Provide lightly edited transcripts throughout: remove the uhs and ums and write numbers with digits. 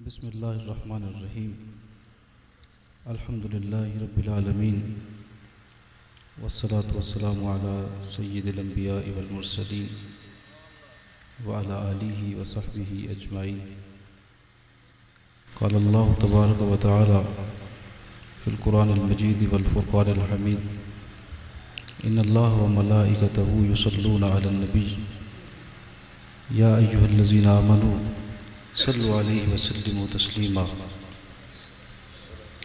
بسم اللہ الرحمن الرحیم الحمد للہ رب العالمین والصلاة والسلام علی سید الانبیاء والمرسلین وعلی آلہ وصحبہ اجمعین قال اللہ تبارک و تعالی فی القرآن المجید والفرقان الحمید ان اللہ وملائکتہ یصلون علی النبی یا ایہا الذین آمنوا صلوا علیہ وسلموا تسلیما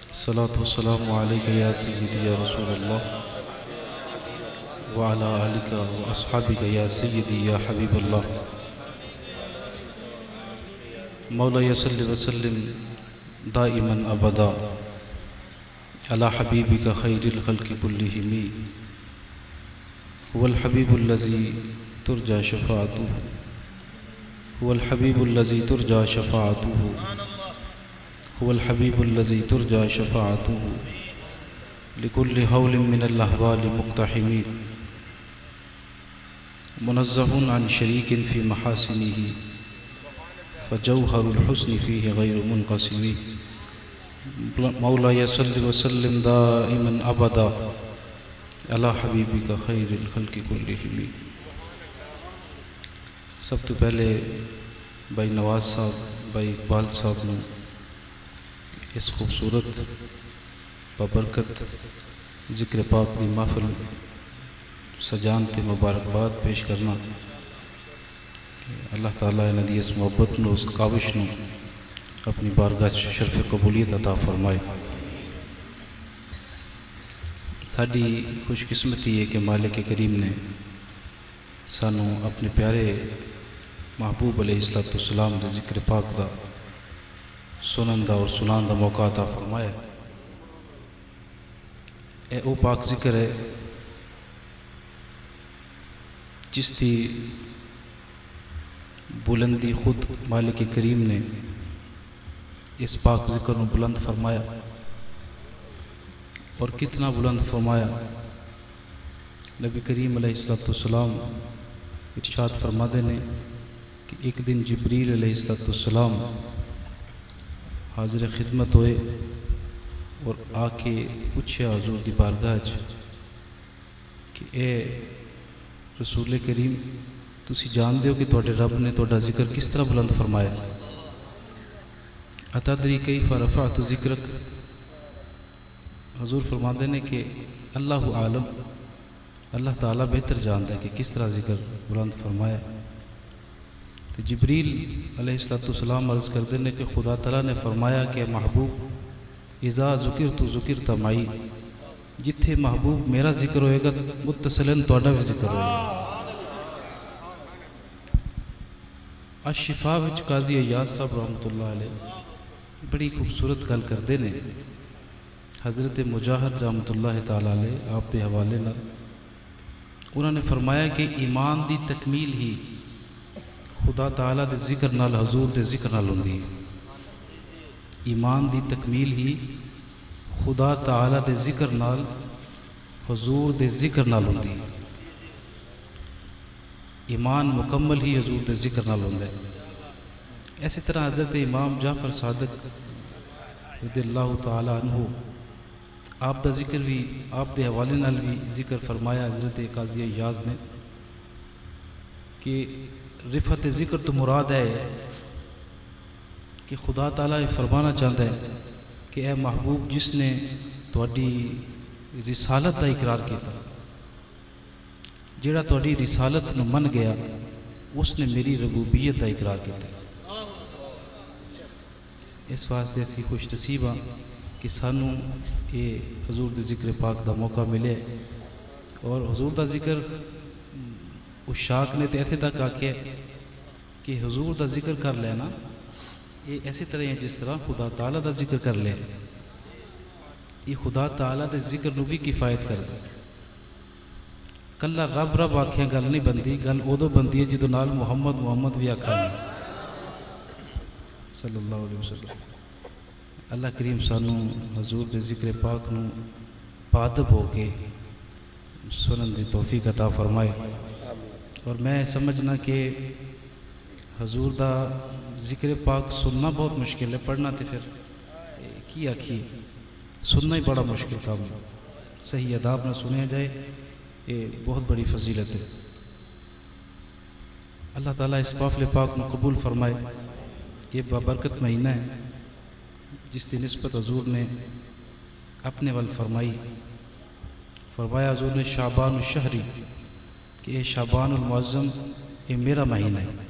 الصلاة والسلام علیک یا سیدی یا رسول اللہ وعلی آلک واصحابک یا سیدی یا حبیب اللہ مولا صلی وسلم دائما ابدا علی حبیبک خیر الخلق کلہم هو الحبیب الذی ترجى شفاعته هو الحبیب الذی ترجى شفاعته هو الحبیب الذی ترجى شفاعته لكل حول من الاحوال مقتحم منزہ عن شریک فی محاسنہ فجوہر الحسن فیہ غیر منقسم مولا صلی وسلم دائما ابدا علی حبیبک خیر الخلق کلہم۔ سب تو پہلے بھائی نواز صاحب بھائی اقبال صاحب نے اس خوبصورت بابرکت ذکر پاک دی محفل سجان تے مبارکباد پیش کرنا اللہ تعالیٰ انہاں دی اس محبت نو اس کاوش نو اپنی بارگاہ شرف قبولیت عطا فرمائے۔ ساڈی خوش قسمتی ہے کہ مالک کریم نے سانو اپنے پیارے محبوب علیہ السلام دے ذکر پاک دا سنن دا اور سنان دا موقع عطا فرمایا۔ اے او پاک ذکر ہے جس دی بلندی خود مالک کریم نے اس پاک ذکر نو بلند فرمایا، اور کتنا بلند فرمایا۔ نبی کریم علیہ السلام ارشاد فرماتے ہیں کہ ایک دن جبریل علیہ السلام حاضر خدمت ہوئے اور آ کے پوچھے حضور دی بارگاہ کہ اے رسول کریم تسی جان دیو کہ تواڈے رب نے تواڈا ذکر کس طرح بلند فرمایا؟ اتدری کیف رفعت ذکرک؟ حضور فرماتے ہیں کہ اللہ عالم، اللہ تعالیٰ بہتر جانتا ہے کہ کس طرح ذکر بلند فرمایا۔ تو جبریل علیہ السلام عرض کرتے ہیں کہ خدا تعالیٰ نے فرمایا کہ محبوب اذا ذکرت ذکرت معی، جتھے محبوب میرا ذکر ہوئے گا متصلاً تواڈا بھی ذکر ہوئے گا۔ الشفاء وچ قاضی ایاز صاحب رحمۃ اللہ علیہ بڑی خوبصورت گل کرتے ہیں۔ حضرت مجاہد رحمۃ اللہ تعالیٰ علیہ آپ کے حوالے نہ انہوں نے فرمایا کہ ایمان دی تکمیل ہی خدا تعالیٰ دے ذکر نال حضور دے ذکر نال ہوندی ہے۔ ایمان دی تکمیل ہی خدا تعالیٰ دے ذکر نال حضور دے ذکر نال ہوندی ہے۔ ایمان مکمل ہی حضور دے ذکر نال ہوندا ہے۔ اسی طرح حضرت امام جعفر صادق رضی اللہ تعالیٰ عنہ آپ دا ذکر بھی آپ دے حوالے نال بھی ذکر فرمایا حضرت قاضی ایاز نے کہ رفعت ذکر تو مراد ہے کہ خدا تعالیٰ فرمانا چاہتا ہے کہ اے محبوب جس نے تواڈی رسالت دا اقرار کیتا، جیڑا تواڈی رسالت نو من گیا اس نے میری ربوبیت دا اقرار کیتا۔ اس واسطے اسی خوش نصیب ہاں کہ سانو یہ حضور دے ذکر پاک دا موقع ملے، اور حضور دا ذکر عشاق نے ایتھے تک آکھیا کہ حضور دا ذکر کر لینا یہ ایسی طرح ہے جس طرح خدا تعالیٰ دا ذکر کر لے۔ یہ خدا تعالیٰ دے ذکر نو بھی کفایت کر دے۔ کلا رب رب آکھیں گل نہیں بندی، گل ادو بندی ہے جدو نال محمد محمد بھی آکھا صلی اللہ علیہ وسلم۔ اللہ کریم سانو حضور دے ذکر پاک نو پادب ہو کے سنن دی توفیق عطا فرمائے، اور میں سمجھنا کہ حضور دا ذکر پاک سننا بہت مشکل ہے، پڑھنا تو پھر کی آکھی، سننا ہی بڑا مشکل کام ہے۔ صحیح اداب نہ سنیا جائے یہ بہت بڑی فضیلت ہے۔ اللہ تعالیٰ اس قافلے پاک میں قبول فرمائے۔ یہ بابرکت مہینہ ہے جس کی نسبت حضور نے اپنے ول فرمائی، فرمایا حضور نے شعبان الشہری کہ یہ شعبان المعظم یہ میرا مہینہ ہے۔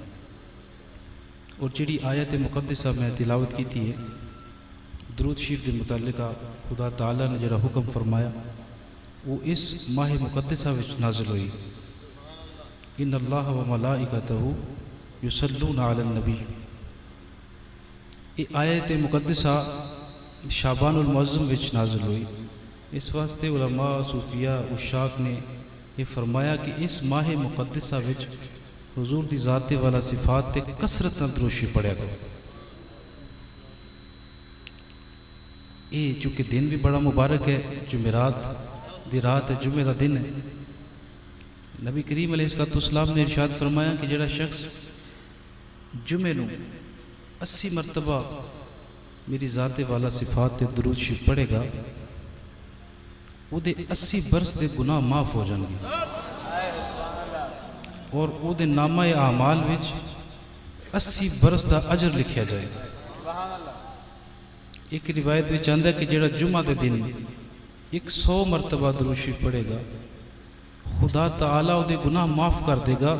اور جڑی آیت مقدسہ میں تلاوت کی تھی درود شریف کے متعلقہ خدا تعالیٰ نے جڑا حکم فرمایا وہ اس ماہ مقدسہ وچ نازل ہوئی۔ ان اللہ و ملائکتہ یصلون علی النبی۔ یہ آیت مقدسہ شعبان المعظم وچ نازل ہوئی، اس واسطے علماء صوفیاء اشاق نے یہ فرمایا کہ اس ماہ مقدسہ وچ حضور دی ذات والا صفات تے کثرت نال دروشی پڑھیا کرو۔ یہ چونکہ دن بھی بڑا مبارک ہے، جمعرات دی رات ہے، جمعہ دا دن ہے۔ نبی کریم علیہ السلام نے ارشاد فرمایا کہ جڑا شخص جمعے نو 80 مرتبہ میری ذات والا صفات تے درود شریف پڑھے گا وہ دے 80 برس دے گناہ معاف ہو جان گے اور وہ دے نامہ اعمال وچ 80 برس دا اجر لکھیا جائے گا۔ ایک روایت وچ آندا ہے کہ جڑا جمعہ دے دن 100 مرتبہ درود شریف پڑھے گا خدا تعالیٰ وہ دے گناہ معاف کر دے گا،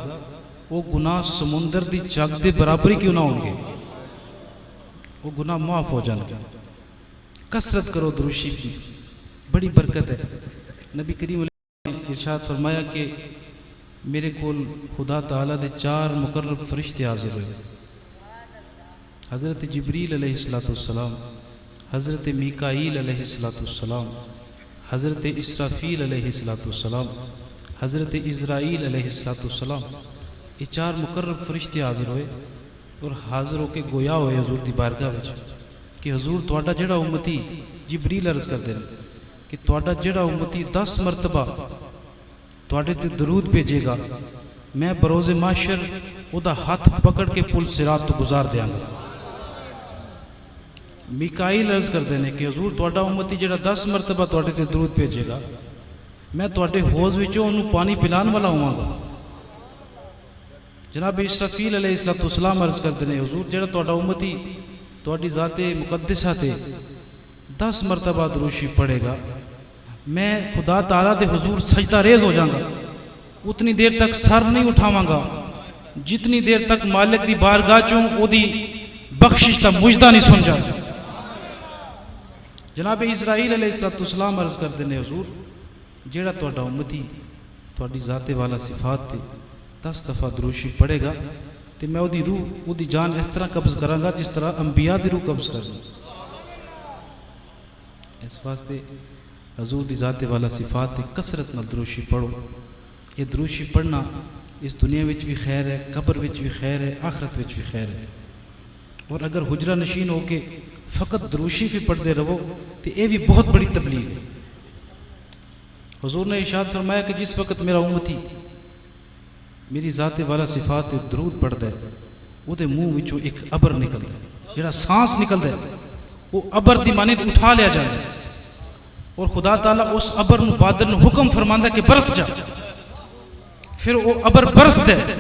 وہ گناہ سمندر دی جگ دے برابری کیوں نہ ہوں گے، وہ گناہ معاف ہو جان گے۔ کثرت کرو درود شریف کی، بڑی برکت ہے۔ نبی کریم علیہ وسلم نے ارشاد فرمایا کہ میرے کول خدا تعالیٰ دے 4 مقرب فرشتے حاضر ہوئے، حضرت جبریل علیہ السلام، حضرت میکائیل علیہ السلام، حضرت اسرافیل علیہ السلام، حضرت اسرائیل علیہ السلام۔ یہ 4 مقرب فرشتے حاضر ہوئے اور حاضر ہو کے گویا ہوئے حضور دی بارگاہ وچ کہ حضور تواڈا جڑا امتی، جبریل عرض کردے ہیں کہ تواڈا جڑا امتی 10 مرتبہ تواڈے تے درود بھیجے گا میں بروز محشر او دا ہاتھ پکڑ کے پل صراط تو گزار دیاں گا۔ میکائیل عرض کردے ہیں کہ حضور تواڈا امتی جڑا 10 مرتبہ تواڈے تے درود بھیجے گا میں تواڈے حوض وچوں انہوں پانی پلان والا ہوں گا۔ جناب اسرافیل علیہ السلام عرض کرتے ہیں حضور جڑا تواڈا امتی تواڈی ذات مقدسہ تے 10 مرتبہ درود شریف پڑھے گا میں خدا تعالیٰ دے حضور سجدہ ریز ہو جاؤں گا، اتنی دیر تک سر نہیں اٹھاواں گا جتنی دیر تک مالک دی بارگاہ چوں او دی بخشش دا مجدہ نہیں سن جا۔ جناب اسرائیل علیہ السلام عرض کرتے ہیں حضور جیڑا تواڈا امتی تواڈی ذات والا صفات تے 10 دفعہ درود شریف پڑھے گا تے میں او دی روح او دی جان اس طرح قبض کراں گا جس طرح انبیاء دی روح قبض کروں۔ اس واسطے حضور دی ذات والا صفات تے کثرت نال درود شریف پڑھو۔ یہ درود شریف پڑھنا اس دنیا وچ بھی خیر ہے، قبر وچ بھی خیر ہے، آخرت وچ بھی خیر ہے۔ اور اگر حجرہ نشین ہو کے فقط درود شریف ہی پڑھتے رہو تو یہ بھی بہت بڑی تبلیغ ہے۔ حضور نے ارشاد فرمایا کہ جس وقت میرا امتی میری ذات والا صفات درود پڑھتا ہے وہ دے منہ وچوں ایک ابر نکلتا ہے، جڑا سانس نکلتا ہے وہ ابر دی مانند اٹھا لیا جاتا ہے اور خدا تعالیٰ اس ابر نو بادل نو حکم فرماندا ہے کہ برس جا، پھر وہ ابر برسدا ہے،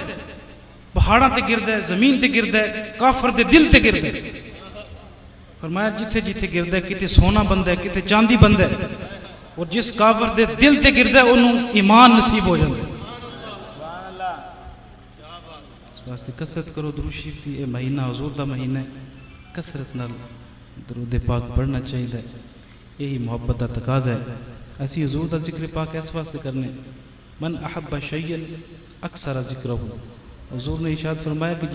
پہاڑاں تے گردا ہے، زمین تے گردا ہے، کافر دے دل تے گردا ہے۔ فرمایا جتھے جتھے گردا ہے کتے سونا بندا ہے کتے چاندی بندا ہے اور جس کافر دے دل تے گردا ہے انہوں ایمان نصیب ہو جاتا ہے۔ اس واسطے کثرت کرو درود شریف دی، یہ مہینہ حضور دا مہینہ ہے، کثرت نال درود پاک پڑھنا چاہیے، یہی محبت دا تقاضا ہے۔ اسی حضور دا ذکر پاک اس واسطے کرنے من احب شیئا اکثر ذکرہ، حضور نے ارشاد فرمایا کہ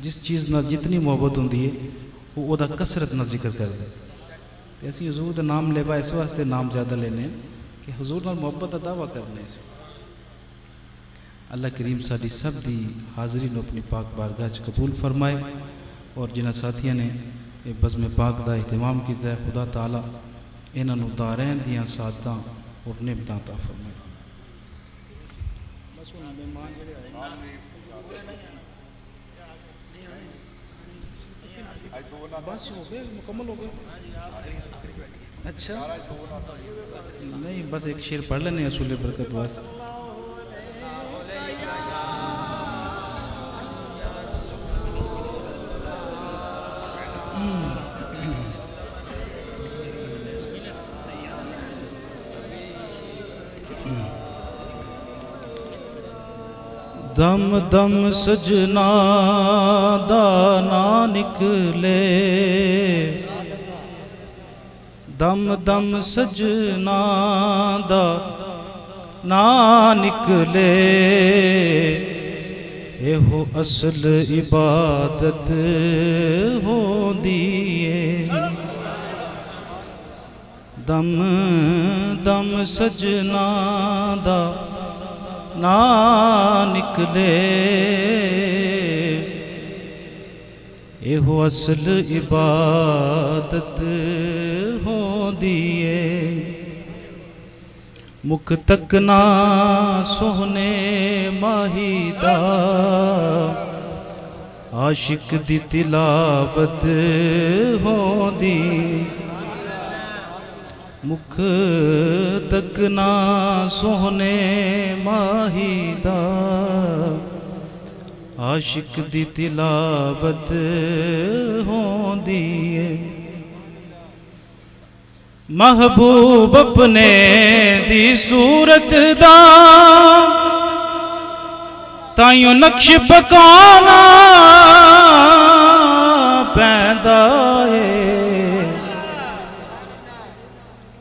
جس چیز نال جتنی محبت ہوندی ہے وہ دا کثرت نال ذکر کر دے۔ اسی حضور دا نام لیوا اس واسطے نام زیادہ لینے کہ حضور نال محبت دا دعویٰ کرنے۔ اللہ کریم ساری سب دی حاضری نو اپنی پاک بارگاہ چ قبول فرمائے اور جنہ ساتھیاں نے بزم پاک دا اہتمام کیتا ہے خدا تعالیٰ انہاں نو دارین دیاں سعادتاں اور نعمتاں عطا فرمائے۔ بس ہو گئے مکمل ہو گئے اچھا نہیں بس ایک شعر پڑھ لینے اصول برکت واسطے دم دم سجنا دا نا نکلے دم دم سجنا دا نا نکلے ایہو اصل عبادت ہوندی ہے دم دم سجنا دا نا نکلے ایہو اصل عبادت ہوندی ہے مکھ تک نہ سوہنے ماہی دا عاشق دی تلاوت ہوندی مکھ تک نہ سوہنے ماہی دا عاشق دی تلاوت ہوندی ہے محبوب اپنے دی صورت دا تائیوں نقش پکانا پیندا ہے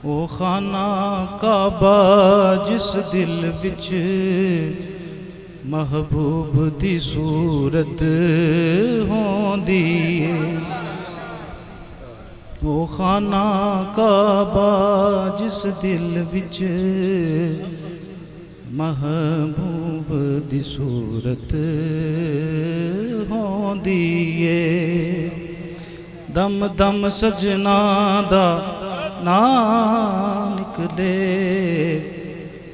او خانہ کعبہ جس دل وچ محبوب دی صورت ہوندی ہے او خانہ کعبہ جس دل وچ محبوب دی صورت ہوندی ہے دم دم سجنا دا نا نکلے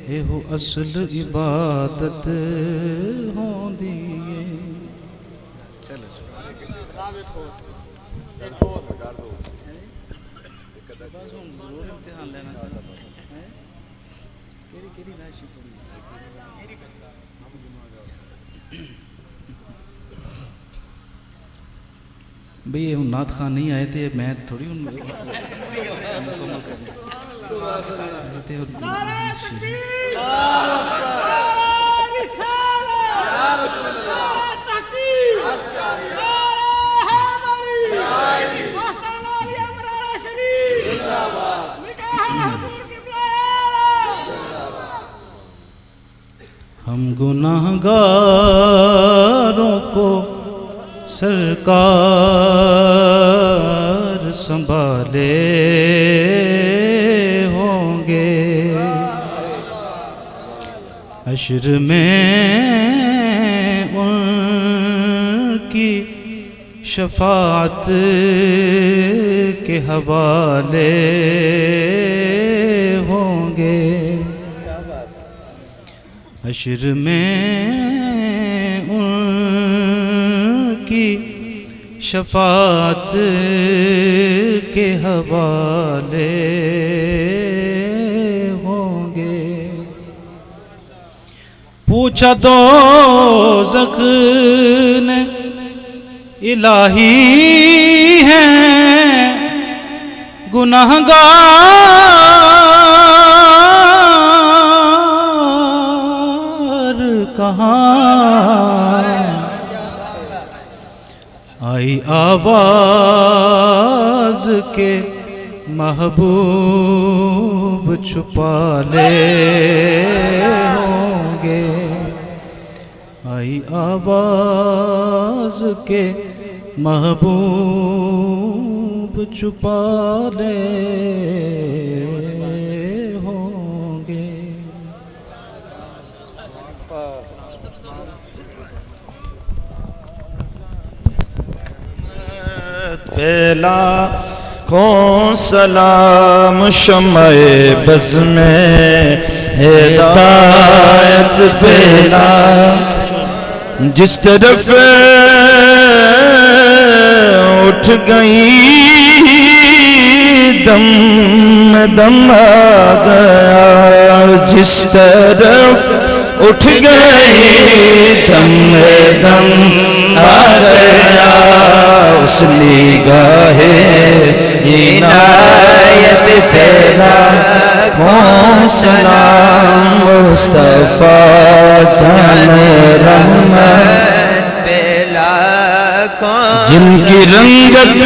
ایہو اصل عبادت ہوندی ہے بھئی یہ نعت خان نہیں آئے تھے میں تھوڑی ان میں مکمل کرنے ہم گناہگاروں کو سرکار سنبھالے ہوں گے حشر میں ان کی شفاعت کے حوالے ہوں گے حشر میں ان کی شفاعت کے حوالے ہوں گے پوچھا دوزخ نے الہی ہیں گناہگار کہاں آئی آواز کے محبوب چھپا لے ہوں گے آئی آواز کے محبوب چھپا لے ہوں گے پہلا کون سلام شمع بز میں ہدایت پہلا جس طرف اٹھ گئی دم دم آ گیا جس طرف اٹھ گئی دم دم آ گیا اس نگاہ عنایت پہلا کون سلام مصطفیٰ جان رحمت پہلا کون جن کی رنگت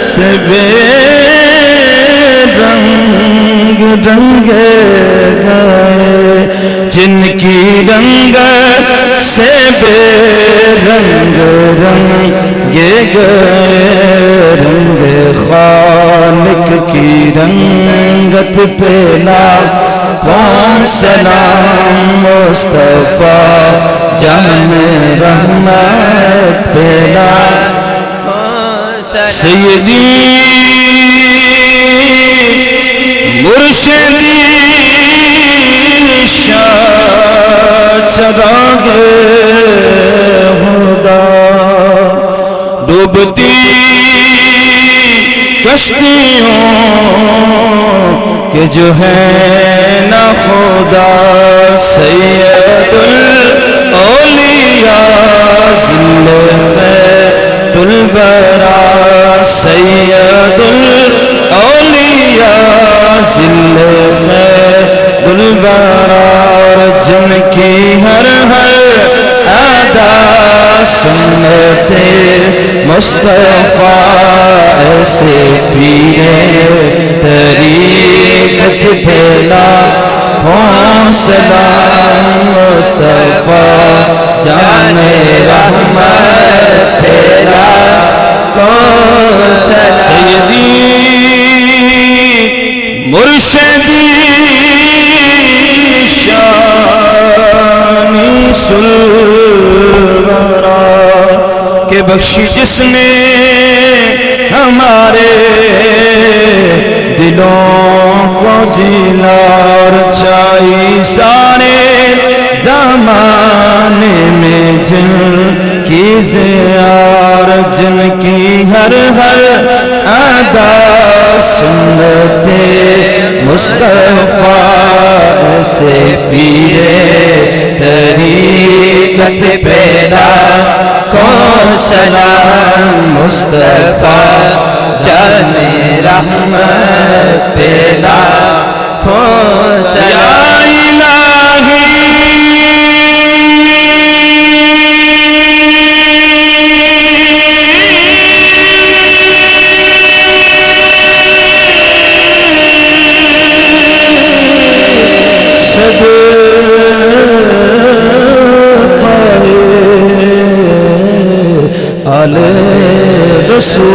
سے بے رنگ رنگے گئے جن کی رنگت سے بے رنگ رنگے گئے رنگ خالق کی رنگت پہلا کون سلام مصطفیٰ جان رحمت پہلا سیدی مرشدی شاہ چراغ خدا ڈوبتی کشتیوں کہ جو ہے نہ خدا سید الاولیاء ذل خیر الورا سید الاولیاء ذل خیر الورا جن کی ہر ادا سنت مصطفیٰ ایسے پیر طریقت پھیلا کون سلام مصطفیٰ جان رحمت پھیلا کون سیدی مرشدی شانی سلورا کہ بخشی جس نے ہمارے دلوں کو جلار چاہی سارے زمانے میں جن کی زیار جن کی ہر ادا سنت مصطفیٰ سے پیر طریقت پیدا کون سلام مصطفیٰ جان رحمت پیدا کون سلام آل رسول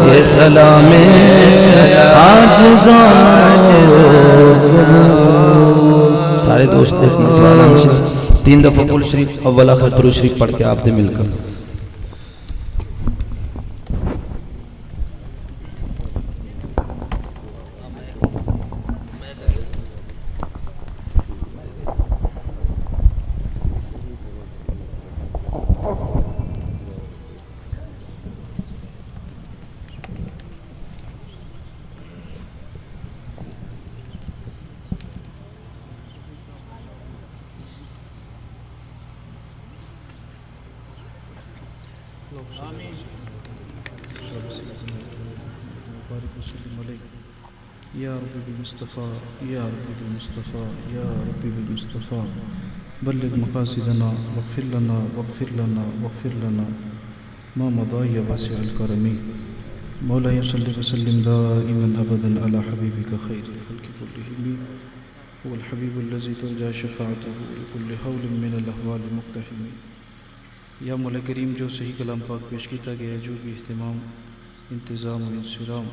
یہ سلام آج سارے دوست شریف 3 دفعہ قل شریف اول آخر درود شریف پڑھ کے آپ دے مل کر یا ربی بالمصطفیٰ یا ربی بالمصطفیٰ یا ربی بالمصطفیٰ بلغ مقاصدنا واغفر لنا واغفر لنا واغفر لنا ما مضى یا واسع الکرم مولاي صلی وسلم دائما ابدا على حبیبک خیر الخلق كلهم هو الحبیب الذي ترجى شفاعته لكل حول من الاحوال مقتحم یا مولا کریم جو صحیح کلام پاک پیش کیتا گیا ہے جو بھی اہتمام انتظام و انصرام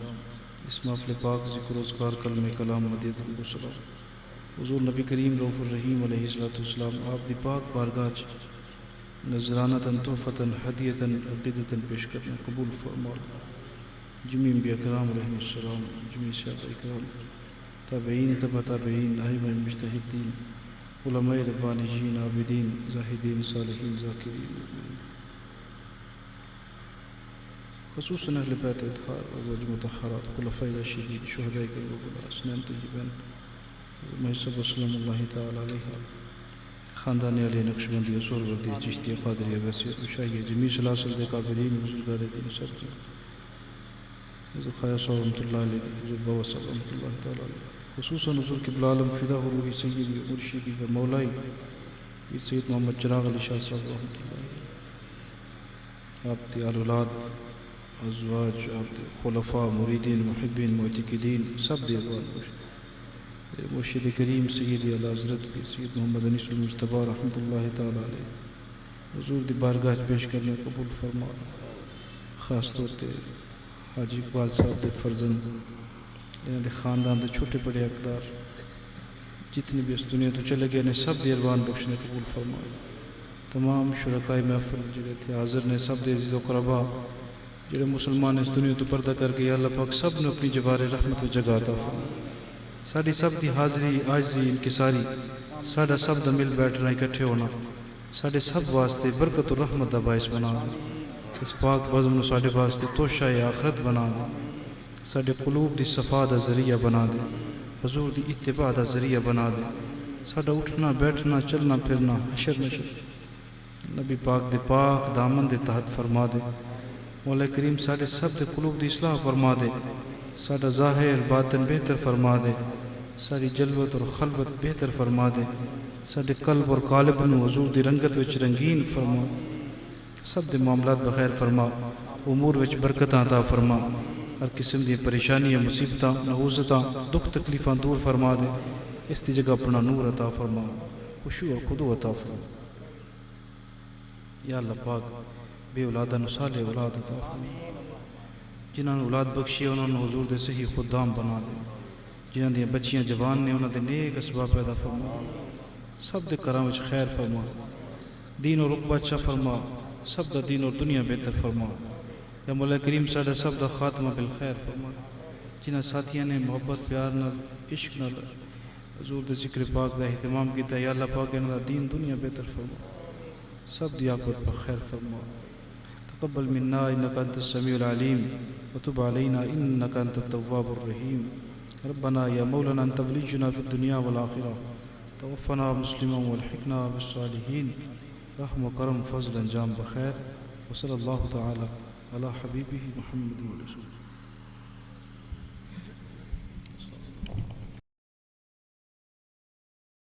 اس محفل پاک ذکر و اذکار کلمہ کلام مدید السلام حضور نبی کریم رؤوف الرحیم علیہ السلام آپ دی پاک بارگاہ نذرانتاً تحفتاً ہدیتاً عقیدتاً پیش کرنا قبول فرمال جمی انبیاء کرام علیہ السلام جمی صحابہ کرام تابعین تبع تابعین ائمہ مجتہدین علماء ربانیین عابدین زاہدین صالحین ذاکرین خصوصاً اہل بیت اطہار ازواج مطہرات خلفاء راشدین شہداء کرام الاسنان طیبین محسب وسلم اللہ تعالی علیہ خاندان علی نقشبندی سہروردی چشتی قادریہ ویسیت وشاہی جمیع سلاسل دے قابلین بزرگار دین سب حضور خیاء صاحب رحمۃ اللہ علیہ حضور بابا صاحب رحمۃ اللہ تعالی علیہ خصوصاً حضور قبلہ عالم فدا روحی سیدی مرشدی و مولائی پیر سید محمد چراغ علی شاہ صاحب رحمۃ اللہ علیہ آپ دی اولاد ازواج آپ دی خلفاء مریدین محبین معتقدین سب دی مرشد کریم سیدی اعلیٰ حضرت پیر سید محمد انیس المجتبی رحمۃ اللہ تعالی علیہ حضور دی بارگاہ پیش کرنے قبول فرما خاص طور تے حاجی اقبال صاحب دے فرزند انہوں دے خاندان دے چھوٹے بڑے اقدار جتنے بھی اس دنیا تو چلے گئے نے سب دی اربان بخشنے قبول فرمائے تمام شرکائے محفل جڑے تھے حاضر نے سب دے عزیز و قربا جڑے مسلمان اس دنیا تو پردہ کر کے اللہ پاک سب نے اپنی جوار رحمت و جگہ عطا فرمائے ساری سب دی حاضری عاجزی انکساری ساڈا سب دا مل بیٹھنا اکٹھے ہونا ساڈے سب واسطے برکت و رحمت دا باعث بنا دے اس پاک بزم نو ساڈے واسطے توشہ آخرت بنا دے ساڈے قلوب دی صفا دا ذریعہ بنا دے حضور دی اتباع دا ذریعہ بنا دے ساڈا اٹھنا بیٹھنا چلنا پھرنا حشر نشر نبی پاک دے پاک دامن دے تحت فرما دے مولا کریم ساڈے سب دے قلوب دی اصلاح فرما دے ساڈا ظاہر باطن بہتر فرما دے ساری جلوت اور خلوت بہتر فرما دے ساڈے قلب اور قالب نو حضور دی رنگت وچ رنگین فرما سب دے معاملات بخیر فرما امور وچ برکتاں عطا فرما ہر قسم دی پریشانیاں مصیبتاں نحوستاں دکھ تکلیفاں دور فرما دے اس دی جگہ اپنا نور عطا فرما خشوع اور خضوع عطا فرما یا اللہ پاک بے اولادہ نو صالح اولاد عطا فرما جنہاں نے اولاد بخشی انہوں نے حضور دے صحیح خدام بنا دے جنہاں دیا بچیاں جوان نے انہوں دے نیک اسباب پیدا فرما سب دے کرام وچ خیر فرما دین و رقبہ اچھا فرما سب دا دین اور دنیا بہتر فرما یا مولا کریم ساڈا سب دا خاتمہ بالخیر فرما جنہاں ساتھیاں نے محبت پیار نال عشق نال حضور دے ذکر پاک دا اہتمام کیتا یا اللہ پاک انہاں دا دین دنیا بہتر فرما سب دی عاقبت پر خیر فرما تقبل منا انک انت السمیع العلیم وتب علینا انک انت التواب الرحیم ربنا یا مولانا انت ولینا فی الدنیا والآخرہ توفنا مسلما والحقنا بالصالحین رحم و کرم فضل انجام بخیر وصلی اللہ تعالی علی حبیبہ محمد رسول